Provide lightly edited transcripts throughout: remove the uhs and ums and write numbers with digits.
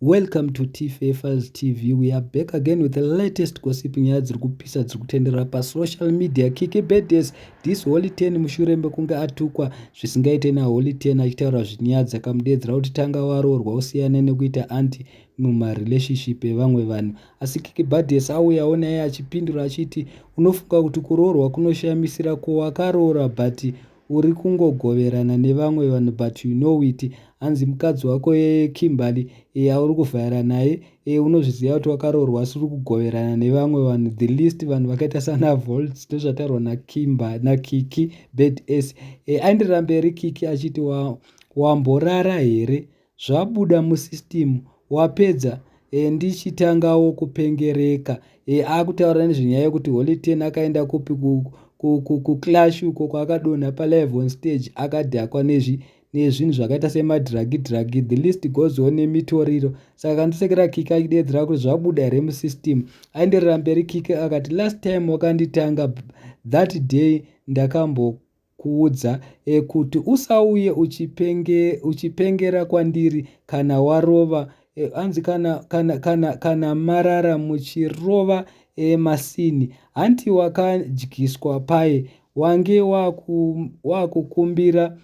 Welcome to TFA Files TV. We are back again with the latest gossip nyaya dziri kupisa dziri kutendera pasocial media. Kiki Birthdays this Holy 10 mushure mekunge atukwa zvisingaite naHoly 10 achitaura zvinyaya dzakamudedzera kuti tanga waroorwa usiyane nekuita anti mumarelationship evamwe vanhu. Asi Kiki Birthdays auyawo naye achipindura achiti unofunga kuti kuroorwa kunoshamisira kwawakaroora but uri kungogoverana nevamwe vanhu but you know it. Hanzi mukadzi wako Kimberly auri kuvhaira naye unozviziva kuti wakaroorwa asi uri kugoverana nevamwe vanhu, the least vanhu vakaita sana Volts ndozvataurwa naKiki Birthdays. Aenderera mberi Kiki achiti wamborara here, zvabuda musystem, wapedza ndichitangawo kupengereka. Akutaura nezvenyaya yekuti Holy 10 akaenda kupi kuclash uko kwaakadonha palive on stage akadhakwa nezvinhu zvakaita semadragi, the list goes on nemitoriro. Saka ndosekera Kiki achidedzera kuti zvabuda here musystem. Aenderera mberi Kiki akati last time wakanditanga that day ndakambokuudza kuti usauye uchipengera kwandiri kana warova hanzi kana marara muchirova masini. Hanti wakadyiswa paye, wange wakukumbira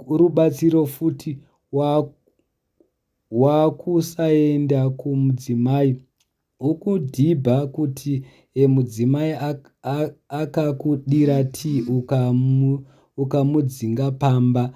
rubatsiro futi wakusaenda kumudzimai ukudhibha kuti mudzimai akakudira tii ukamudzinga pamba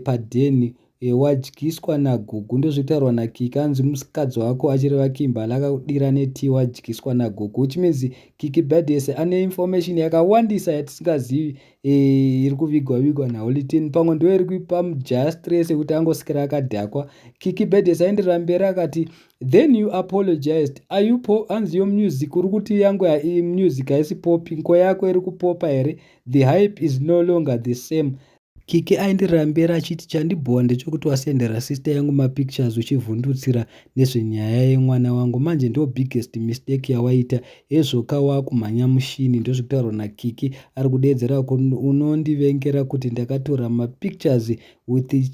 padheni wadyiswa nagugu. Ndozvitaurwa naKiki, hanzi musikadzi wako achireva Kimberly akakudira netii wadyiswa nagugu, which means Kiki Birthdays ane information yakawandisa yatisingazivi iri kuvigwa naHoly 10. Pamwe ndo iri kuipa mujaya stress yekuti angosikira akadhakwa. Kiki Birthdays aenderera mberi akati then you apologized. Hanzi yo music uri kuti yangu music haisi popi, ngo yako iri kupopa here, the hype is no longer the same. Kiki aenderera mberi achiti chandibhova ndechekuti wasendera sister yangu mapictures uchivhundutsira nezvenyaya yemwana wangu, manje ndo biggest mistake yawaita, ezvoka wakumhanya mushini. Ndozvitaurwa naKiki ari kudedzera unondivengera kuti ndakatora mapictures with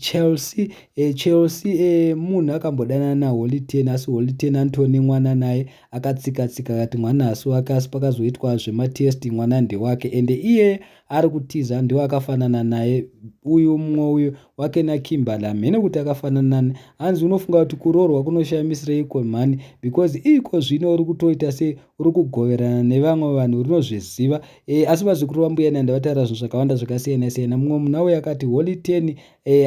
Chelsea munhu akambodana naHoly 10 asi Holy 10 antone mwana naye akatsika akati mwana hasi wake, asi pakazoitwa zvematesti mwana ndewake ende iye ari kutiza ndiwo akafanana naye uyu mumwe uyu wake naKimberly hamene kuti akafanana naye. Hanzi unofunga kuti kuroorwa kunoshamisira iko mhani because iko zvino uri kutoita se uri kugoverana nevamwe vanhu unozviziva. Asi mazvikuru vambuyana ndavataura zvinhu zvakawanda zvakasiyana siyana. Mumwe munhu auya akati Holy 10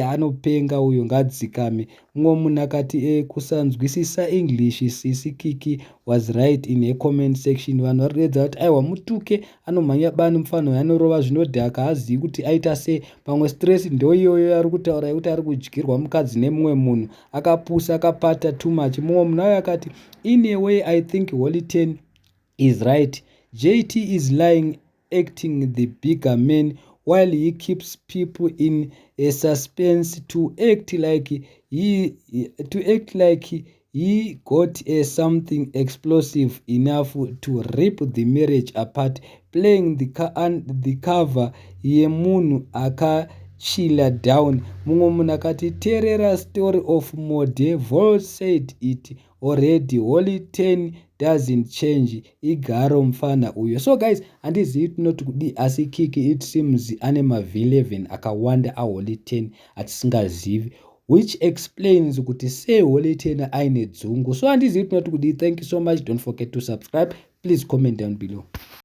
anopenga uyo ngadzikame. Mumwe munhu akati kusanzwisisa English sisi Kiki was right in a comment section. Vanhu vari kuedza kuti aiwa mutuke anomhanya bani mufano anorova zvinodhaka hazivi kuti aita se. Pamwe stress ndo iyoyo ari kutaura yekuti ari kudyirwa mukadzi nemumwe munhu akapusa akapata too much. Mumwe munhu auya akati in a way I think Holy 10 is right. JT is lying acting the bigger man while he keeps people in a suspense to act like he got something explosive enough to rip the marriage apart, playing the cover yemunhu akachilla down. Mumwe munhu akati terera story of Mode, Volt said it already, Holy 10 doesn't change, igaro mfana uyo. So guys, handizivi tinoti kudi asi Kiki it seems ane ma11 akawanda aHoly 10 atisingazivi, which explains kuti sei Holy 10 aine dzungu. So handizivi tinoti kudi. Thank you so much, don't forget to subscribe, please comment down below.